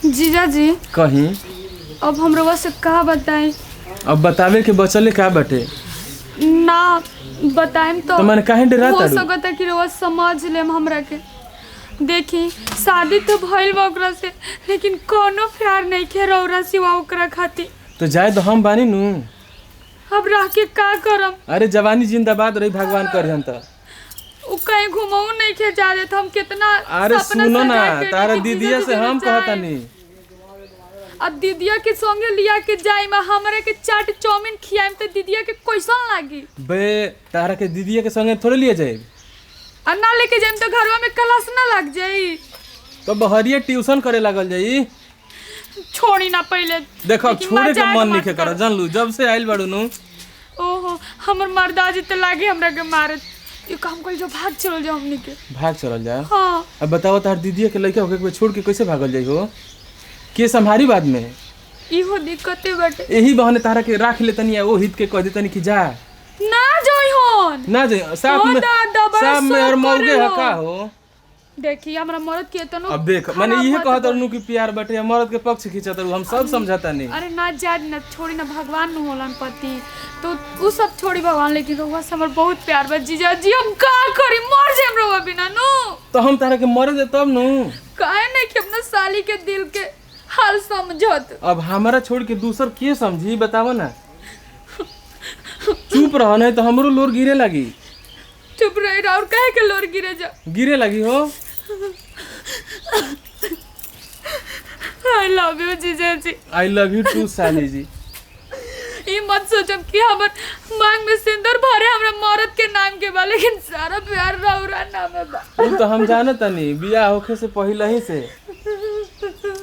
जीजा जी कहीं अब हम रउआ से का बताएं। अब बतावे के बचले का बटे ना बताएं तो मैंने काहे डरा हो तारू? सकता कि रउआ समझ लेम हमरा के। देखी शादी तो भइल बा ओकरा से, लेकिन कोनो प्यार नहीं खे रउरा सिवा ओकरा खातिर। तो जाए तो हम बानी नू। अब रह के का करम? अरे जवानी जिंदाबाद रही, भगवान करे हम तो। उ कहीं घुमाऊ नहीं खे जा रहे तो हम कितना अरे सपना सुनो ना, सजा के तारा कि दीदिया जीजा से जी हम जाए। कहता नहीं। अब दीदिया के संगे लिया के जाई में हमरा के चाट चाउमीन खियाएम तो दीदिया के कैसन लागी? बे तारा के दीदिया के संगे थोड़े लिए जाए। और ना लेके जाइम तो घरवा में क्लास ना लग जाई। तो बहरिया ट्यूशन करे लागल जाई। छोड़ी ना पहले। देखो लेकिन छोड़े के मजाक मन मत नहीं कर जान लू जब से आइल बाड़ू नू। ओहो हमर मर्दाजी तो लागे हमरा के मारे। ये काम कोई जो भाग चलो जाओ हमनी के। भाग चलल जाए। हाँ अब बताओ तार दीदिया के लड़का होके छोड़ के कैसे भागल जाई हो? के संभारी बाद में इहो दिक्कते बाटे। यही बहाने तारा के राख ले तनी ओ हित के कह दे तनी कि जा ना जोई होन ना जाए साफ हो में दादा, बड़ा साफ में और शौक मौगे करे है हो। का हो। देखी हमरा मर्द के तनो अब देख मैंने ये कहत रहनु कि प्यार बटे मर्द के पक्ष खींचत रहू, हम सब समझाता नहीं। अरे ना जा ना छोड़ी ना, भगवान न होलन पति तो उ सब छोड़ी भगवान, लेकिन रउआ से हमर बहुत प्यार बा जीजा जी। हम का करी, मर जाम रउआ बिना नु। तो हम तारा के मरे दे तब नु। काहे नहीं कि अपना साली के दिल के हाल समझत। अब हमारा छोड़ के दूसर के समझी बतावा ना। चुप रह नहीं तो हमरो लोर गिरे लगी। चुप रही और काहे के लोर गिरे जा? गिरे लगी हो। आई लव यू जीजा जी। आई लव यू टू साली जी। ये मत सोचम कि हमर मांग में सिंदूर भरे हमरा मर्द के नाम के बा, लेकिन सारा प्यार रउरा नाम में बा। तू तो हम जानत नहीं बियाह होखे से पहले ही से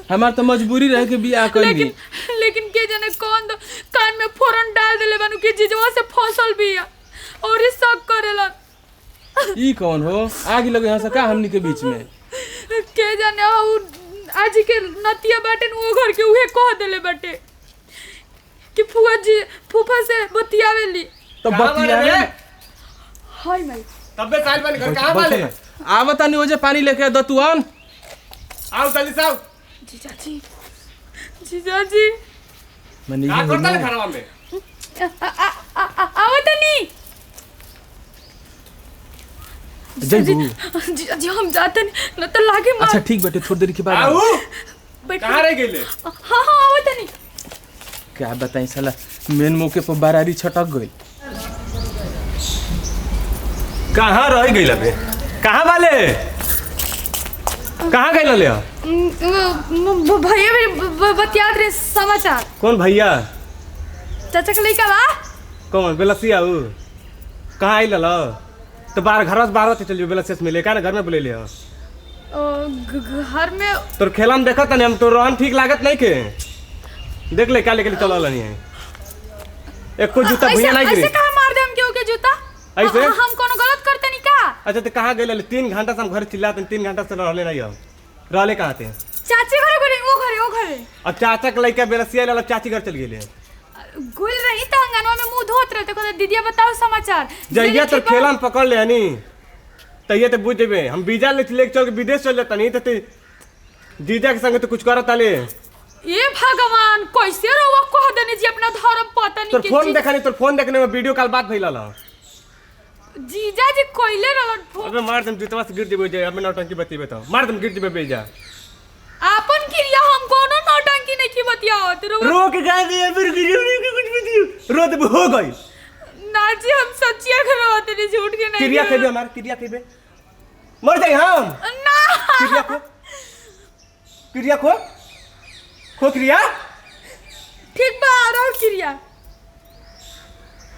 हमार तो मजबूरी रहे कि बियाह करी। लेकिन के जाने कौन तो कान में फोरन डाल देले बानू कि जीजवा से फसल बिया और ये सब करेला। ई कौन हो आगे लगे यहाँ से का हमनी के बीच में? के जाने आज के नतिया बाटे न वो घर के उहे कह देले बाटे कि फुआ जी फूफा से बतियावेली। तो बतियावे हाय माई तबे काल बन घर कहां वाले आवता नहीं हो जे पानी लेके दतुआन आओ जल्दी से आओ। जीजाजी जीजाजी मने का ये करता हो है ना। घरवा में? आवतनी जइबू। जीजाजी हम जाते न तो लागे मार। अच्छा ठीक बेटे थोड़ी देर के बाद आओ बैठ। कहां रह गेले? हाँ आवतनी। क्या बताई साला मेन मौके पर बारारी छटक गई। कहां रह गेले बे? कहां वाले कहां गइल ले? भैया भी बतियात रहे समाचार। कौन भैया? चाचा के लइका बा। कौन बेलसिया उ? कहां आइल ल? तो बाहर घर से बाहर चल जो बेलसिया से मिले का ना घर में बोले ले। घर में तोर खेला में देखत नहीं हम, तो रहन ठीक लागत नहीं के देख ले क्या लेके चलल नहीं है। एको जूता भैया नहीं गिरी। ऐसे कहां मार दे हम केहू के जूता? ऐसे? हम कोनो गलत करते नहीं का? अच्छा तो कहां गइल? 3 घंटा से हम घर चिल्लाते 3 घंटा से रहले नहीं हम। रहले कहां थे? चाची घरे घरे वो घरे अब चाचा के लइका बेलसिया लाल चाची घर चल गेले। गुल रही त अंगनवा में मुंह धोत रहते। कहते दीदिया बताओ समाचार। जइया तो खेला में पकड़ ले हनी तइया तो बुझ जेबे। हम वीजा लेके चल के विदेश चल जाता नहीं तो जीजा के संग तो कुछ करत आले। ये भगवान कैसे रोवा कह देने जी अपना धर्म पता नहीं तोर के फोन चीज। देखा नहीं, तोर फोन देखने में वीडियो कॉल बात भइला ला। जीजा जी कोइले रहलन फोन। अबे मार दम जुतवा से गिर जेबे जे। अब नौटंकी बतिबे तो मार दम गिर जेबे बेजा। आपन क्रिया हम कोनो नौटंकी नहीं की बतियावत रोवा। रो के जा दे फिर कुछ बतियो रो दे हो गई। ना जी हम सच्चिया करवाते नहीं, झूठ के नहीं। क्रिया खेबे हमार क्रिया खेबे मर जाई हम। ना क्रिया खो क्रिया खो खो क्रिया ठीक बा और क्रिया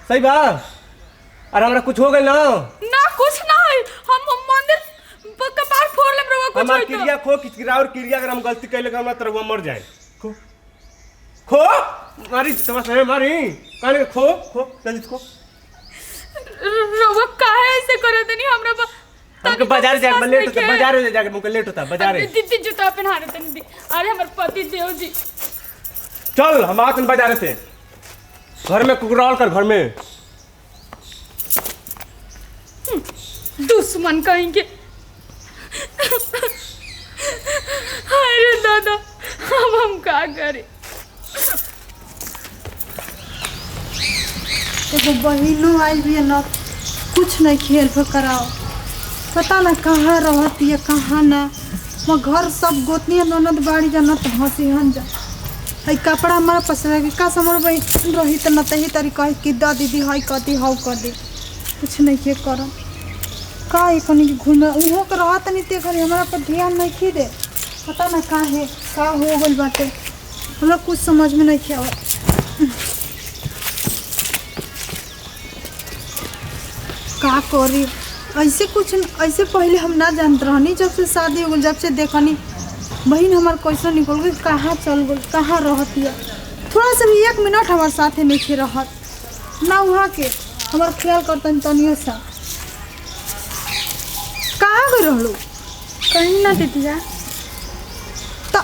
सही बा। अरे हमरा कुछ हो गइल ना ना कुछ ना है। हम मंदिर कपार फोड़ लेम रोवा कुछ हमार होई तो। क्रिया खो किचकिरा और क्रिया अगर हम गलती कैले हम तर वो मर जाए। खो खो मारी तमाश है मारी काने खो खो जल्दी खो। रोवा काहे ऐसे करत नहीं हमरा बा? हमके बाजार जाए मैं लेट होता बाजार में जाके मुझे लेट होता बाजार। दीदी जूता पहना रहे तनी। अरे हमर पति देव जी चल हम आते हैं बाजार से। घर में कुकराल कर घर में दुश्मन कहेंगे। अरे दादा करे। एगो बहिनो आइल भी न, कुछ नहीं खेल कराओ, पता ना कहाँ रहती है कहाँ ना। मैं घर सब गोतनी ननद बाड़ी जाना तो हंसी हन जा। हई कपड़ा हमारा पसंद है का समर भाई रही तो न तही तरी कही कि दा दीदी हई कदी हाउ कर दे, कुछ नहीं के करम का एकनी घूमे उहो के रहत नहीं ते घर हमारा पर ध्यान नहीं खी दे। पता ना का है का हो गइल बाटे, हमरा कुछ समझ में नहीं आवे। का करी ऐसे कुछ ऐसे पहले हम ना जानत रहनी, जब से शादी हो गई जब से देखनी बहन हमार कैसे निकल गई, कहाँ चल गई, कहाँ रहती है। थोड़ा सा भी 1 मिनट हमारे साथ नहीं खे रहत ना, वहाँ के हमार ख्याल करतन तनियो सा। कहाँ गई रहलू? कहीं ना दीदिया। तो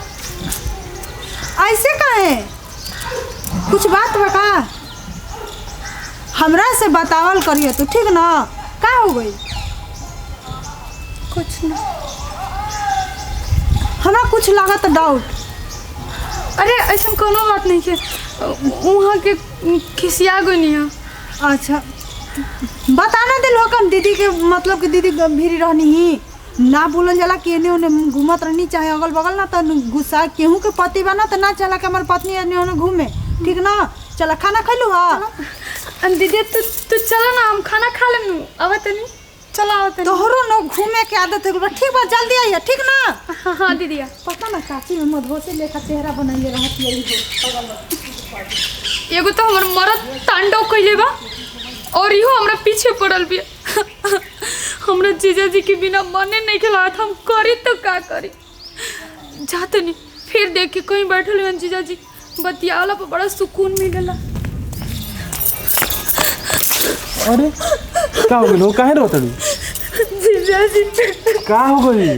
ऐसे काहे, कुछ बात बता हमरा से बतावल करिए तू, ठीक ना? का हो गई? कुछ ना, हमरा कुछ लागत डाउट। अरे ऐसा कोनो बात नहीं है, वहाँ के खिसिया गई नहीं है। अच्छा बताना दिल होकम दीदी के, मतलब कि दीदी गंभीर रहनी ही ना बोलन जाला कि एने ओने घूमत रहनी, चाहे अगल बगल ना तो गुस्सा केहू के पति बना तो ना चला कि हमार पत्नी एने ओने घूमे, ठीक ना? चला खाना खैलू हा दीदी तू चलो ना, हम खाना खा लेनू। अब तनी चलो आओ तनी। तोहरो न घूमे के आदत है, ठीक बा जल्दी आइए, ठीक ना? हाँ हाँ दीदिया। पता ना काची में मधोसी लेखा चेहरा बनाइए रहती है एगो तो हमार मरद तांडव कइले बा और इहो हमरा पीछे पड़ल भी। हमरा जीजा जी के बिना मने नहीं खिलात, हम करी तो का करी। जाते नहीं फिर देख के कहीं बैठल हुए जीजा जी बतियाला पर बड़ा सुकून मिलेला। अरे का हो गइल हो, काहे रोत रही? जीजा जी का हो गई?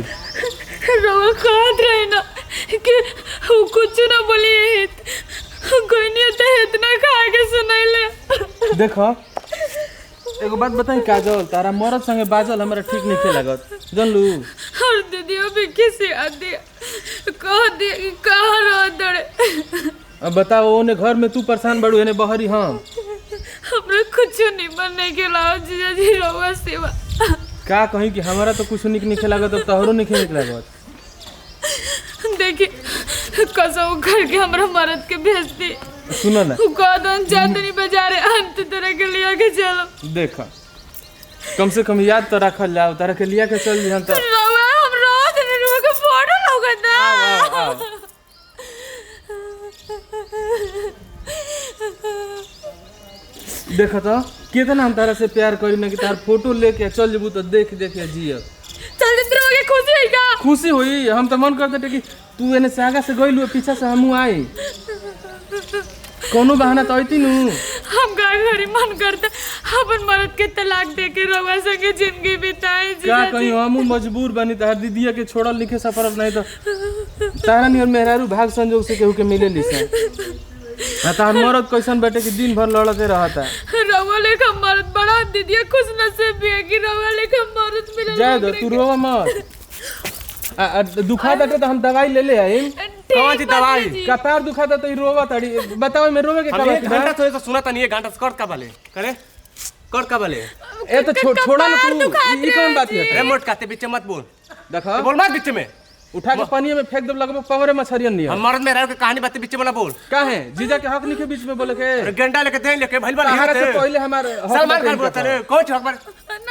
रवा खात रहे ना कि वो कुछ ना बोली, कोई नहीं तो इतना खा के सुनाइले। देखो एगो बात बताई काजल, तारा मरद संगे बाजल हमरा ठीक नहीं लागत, जानलू? और दीदी अभी किसी आदि कह दे कहाँ रह दड़े। अब बताओ, ओने घर में तू परेशान बड़ू, एने बहरी हम। हमरा कुछ नहीं बनने के लाओ जीजा जी रवा सेवा। का कहीं कि हमारा तो कुछ निक नहीं लागत, अब तोहरो नहीं निक लागत। देखी कसम करके हमरा मरद के भेज दी। सुनो ना, कदम जाते नहीं बाजारे अंत तरह के लिया के चलो। देखो कम से कम याद तो रखल जाओ, तारा के लिया के चल जी हम तो रवा हम रोज रवा के फोटो लगता। आओ। देखो तो कितना हम तारा से प्यार करी ना कि तार फोटो लेके चल जेबू तो देख देख जिया चल जितना के खुशी है का? खुशी हुई। हम तो मन करते कि तू एने से आगा से गइलू, पीछा से हमहू आई, कोनो बहाना तो आईती नु। हम का घरी मन करते अपन मर्द के तलाक दे के रवा संगे जिंदगी बिताए। क्या कहीं हमहू मजबूर बनी, तार दीदिया के छोड़ल लिखे सफर नहीं तो तारा नियर मेहरारू भाग संजोग से केहू के मिले लिसा। तार मरद कैसन बेटे कि दिन भर लड़ते रहता। रवा लेखा मर्द बड़ा दीदिया खुश नसीब भी है कि रवा लेखा मर्द मिले। जाए दो, तू रोवा मत। दुखा दे तो हम दवाई ले ले आई। कौन सी दवाई? का पैर दुखा था तो ई रोवा तड़ी, बताओ मैं रोवे के हम एक घंटा से तो सुना था नहीं, 1 घंटा से कर का बले करे कर का बले। ए तो छोड़ा ना तू, ई कौन बात है? रिमोट काते बीच में मत बोल, देखो बोल मत बीच में। उठा के पानी में फेंक दे, लगभग पवरे मछरियन नहीं। हम मर्द में रह के कहानी बातें बीच में ना बोल। का है जीजा के हक नहीं के बीच में बोले के? अरे गंडा लेके दे लेके भइल बा हमारे से पहले हमारे सलमान खान बोलता रे कोच हक मार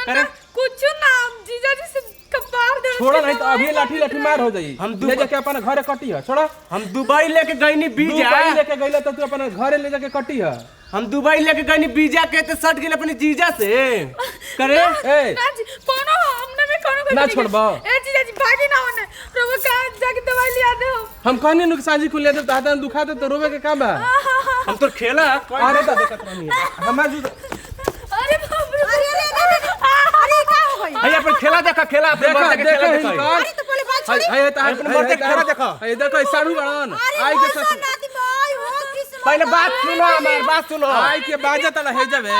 करे कुछ ना जीजा जी से कपार दे। छोड़ा नहीं तो अभी लाठी लाठी मार हो जाई। हम ले जाके अपन घरे कटी है। छोड़ा, हम दुबई लेके गईनी बीजा, दुबई लेके गइला तो तू अपन घरे ले जाके कटी है। हम दुबई लेके गईनी बीजा के तो सट गेल अपनी जीजा से करे। ए ना जी कोनो हमने में कोनो ना छोड़बा। ए जीजा जी भागी ना होने, रवा का जाके दवाई लिया दे। हम कहनी नु सांझी को ले दे, ताता दुखा दे तो रोवे के का बा? हम तो खेला अरे ता देखत रहनी हमार जो अरे बाप रे, अरे का हो गई? भैया अपन खेला देखा, खेला अपने देखा मर्द के खेला देखा देखा। अरे तो पहले बात छोड़ी। है ता अपने मर्द के खेला देखा। है देखो साड़ू बड़न आई के सस नाती भाई हो किस पहले बात सुनो, हमार बात सुनो। आई के बाजा तला हे जावे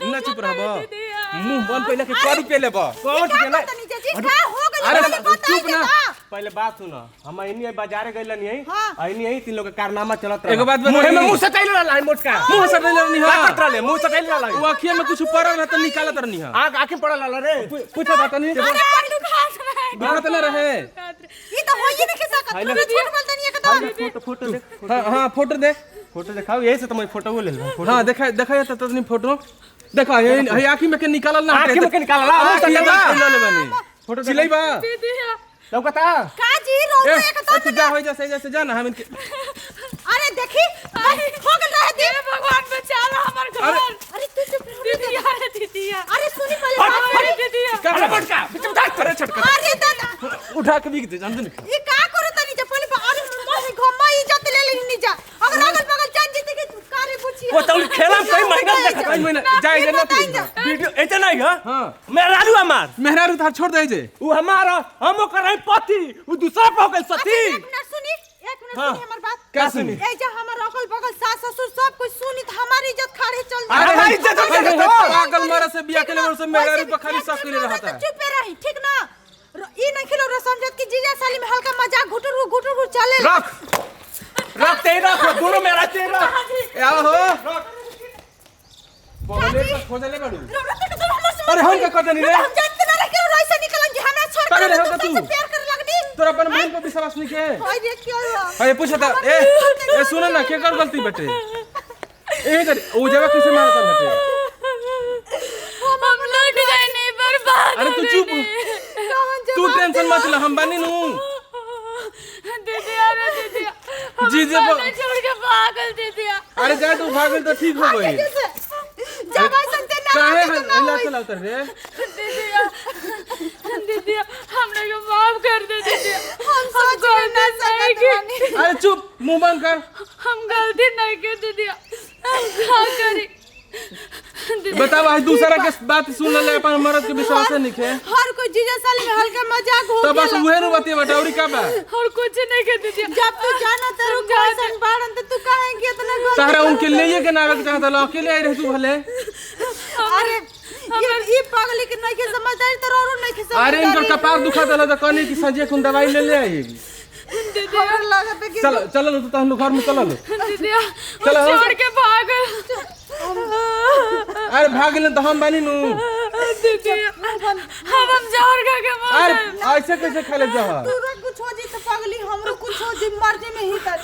न चुप रहबो, मुंह बंद कइला के करू पे लेबो। कौन खेला? नीचे जी का हो गई? अरे पहले बताई चुप के ना, बा। पहले बात सुनो हम इन्हीं बाजारे गइल नहीं हाँ। इन्हीं यही तीन लोग के कारनामा चलत रहा एगो बात बताई। मुंह में मुंह से कैले रहला मोटका मुंह से नहीं लड़नी का है करत रहले मुंह से कैले रहला वो अखिया में कुछ पड़ल रहा तो निकालत रहनी है आंख आंखें पड़ल रहला रे पूछा था तनी अरे पंडू खास रहे बात न रहे ई तो होई नहीं के सकत हेलो। तू झूठ बोलता नहीं है फोटो फोटो देख हां हां फोटो दे फोटो दिखाओ यही से तो मैं फोटो ले लूं हां देखा तो तनी फोटो देखा ये आंखी में के निकालल ना आंखी में के निकालला मुंह से ले ले बनी फोटो चिल्लाइबा दीदिया लौकता का जी रो ए एक तो तू जा हो जैसे जा ना हम इनके अरे देखी हो गल रहा दे हे भगवान बचा लो हमार घर अरे तू चुप रहो। दीदिया रे दीदिया अरे सुनी पहले बात अरे दीदिया अरे मोटका बिचम दाग करे छटका अरे दादा उठा के बिक दे जानते नहीं ये का करो तनी जे पहले अरे मोह घम्मा इज्जत ले लेनी जा अगर अगल बगल जान जीते के कारे पूछी वो तो खेला कई महीना देखा कई महीना जाए ना तू वीडियो ऐसे नहीं है हां मैं राजू हमार मेहरारू तार छोड़ दे जे वो हमारा हम ओकर है पति वो दूसरा पे हो गई सती एक मिनट सुनी हाँ। हमार बात क्या सुनी ए जे हमर अगल बगल सास ससुर सब कुछ सुनी त हमारी इज्जत खाड़े चल अरे जाए भाई इज्जत हो जाएगा तो। पागल मारा से बिया के लेवर से मेहरारू पर खाली शक ले रहा था चुप रही ठीक ना ई नहीं खिलो रे समझत कि जीजा साली में हल्का मजाक घुटुर चले रख ते रख दोनों में रहते रख ए आओ हो बोले तो खोजले बाड़ू अरे हम का करते नहीं रे हम जानते ना रहे कि ऐसे निकलन जी हमें छोड़ पागल कर है तू तू। प्यार कर लगनी तोरा अपन बहन पर विश्वास नहीं के ओए रे क्या हुआ अरे पूछा था ए सुन ना के कर गलती बेटे ए कर वो जगह किसे मारता बेटे हम लूट गए नहीं बर्बाद अरे तू चुप तू टेंशन मत ले हम बानी नु दीदिया रे दीदिया हम जीजे बाने छोड़ के पागल दीदिया अरे जा तू भागल तो ठीक हो गई जब ऐसा ते ना काहे आवे तो ना हिला होई। चला उतर रे दीदिया दीदिया हमने को माफ कर दे दीदिया हम सोच भी ना सकत बानी अरे चुप मुंह बंद कर हम गलती नहीं की दीदिया हम क्या करी बताओ आज दूसरा के बात सुन ले अपन मर्द के विश्वास नहीं के हर कोई जीजा साली में हल्का मजाक हो तो बस गेला। उहे नु बतिया बटौरी का बा और कुछ नहीं कर दीदिया जब तू जाना तेरे कैसन बाड़न तो तू काहे कि इतना गलत तारा उनके लिए के नावे के चाहता लो अकेले आई रह तू भले अरे ये पागली के नहीं के समझदारी तो और नहीं के समझदारी अरे इनकर कपार दुखा देला तो कहनी कि संजय कुन दवाई ले आएगी खबर लागत है कि चलो चलो तो तहनु घर में चलो दीदिया चलो। छोड़ के भागल अरे भाग ले तो हम बानी नु दीदिया हम जोर के मार अरे ऐसे कैसे खेले जहर तोरा कुछ हो जी तो पागली हमरो कुछ हो जी मर्जी में ही कर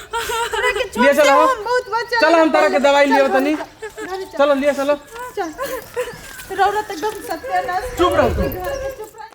तोरा के लिए छोड़ चलो हम बहुत बच्चा चलो हम तारा के दवाई लियो तनी चल चलो लिए चलो चल रौरत एकदम सत्यानाश चुप रहो तुम घर के